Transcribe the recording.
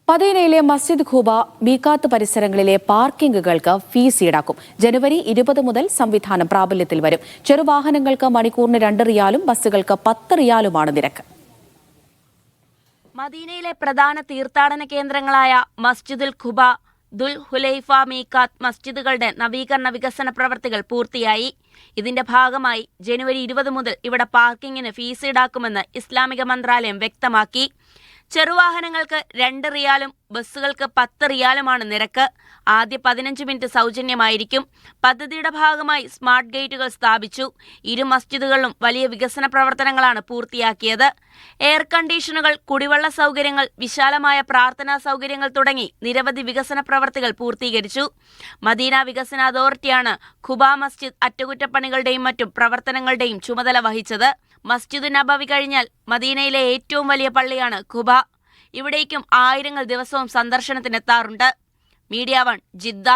മദീനയിലെ മസ്ജിദ് ഖുബ, മീഖാത്ത് പരിസരങ്ങളിലെ പാർക്കിംഗുകൾക്ക് ഫീസ് ഈടാക്കും. ജനുവരി 20 മുതൽ സംവിധാനം പ്രാബല്യത്തിൽ വരും. ചെറുവാഹനങ്ങൾക്ക് മണിക്കൂറിന് 2 റിയാലും ബസ്സുകൾക്ക് 10 റിയാലുമാണ് നിരക്ക്. മദീനയിലെ പ്രധാന തീർത്ഥാടന കേന്ദ്രങ്ങളായ മസ്ജിദുൽ ഖുബ, ദുൽ ഹുലൈഫ, മീഖാത്ത് മസ്ജിദുകളുടെ നവീകരണ വികസന പ്രവൃത്തികൾ പൂർത്തിയായി. ഇതിന്റെ ഭാഗമായി ജനുവരി 20 മുതൽ ഇവിടെ പാർക്കിങ്ങിന് ഫീസ് ഈടാക്കുമെന്ന് ഇസ്ലാമിക മന്ത്രാലയം വ്യക്തമാക്കി. ചെറുവാഹനങ്ങൾക്ക് 2 റിയാലും ബസ്സുകൾക്ക് 10 റിയാലുമാണ് നിരക്ക്. ആദ്യ 15 മിനിറ്റ് സൗജന്യമായിരിക്കും. പദ്ധതിയുടെ ഭാഗമായി സ്മാർട്ട് ഗേറ്റുകൾ സ്ഥാപിച്ചു. ഇരു മസ്ജിദുകളിലും വലിയ വികസന പ്രവർത്തനങ്ങളാണ് പൂർത്തിയാക്കിയത്. എയർ കണ്ടീഷനുകൾ, കുടിവെള്ള സൗകര്യങ്ങൾ, വിശാലമായ പ്രാർത്ഥനാ സൗകര്യങ്ങൾ തുടങ്ങി നിരവധി വികസന പ്രവർത്തികൾ പൂർത്തീകരിച്ചു. മദീന വികസന അതോറിറ്റിയാണ് ഖുബ മസ്ജിദ് അറ്റകുറ്റപ്പണികളുടെയും മറ്റും പ്രവർത്തനങ്ങളുടെയും ചുമതല വഹിച്ചത്. മസ്ജിദ് നബവി കഴിഞ്ഞാൽ മദീനയിലെ ഏറ്റവും വലിയ പള്ളിയാണ് ഖുബ. ഇവിടേക്കും ആയിരങ്ങൾ ദിവസവും സന്ദർശനത്തിനെത്താറുണ്ട്. Media 1, Jeddah.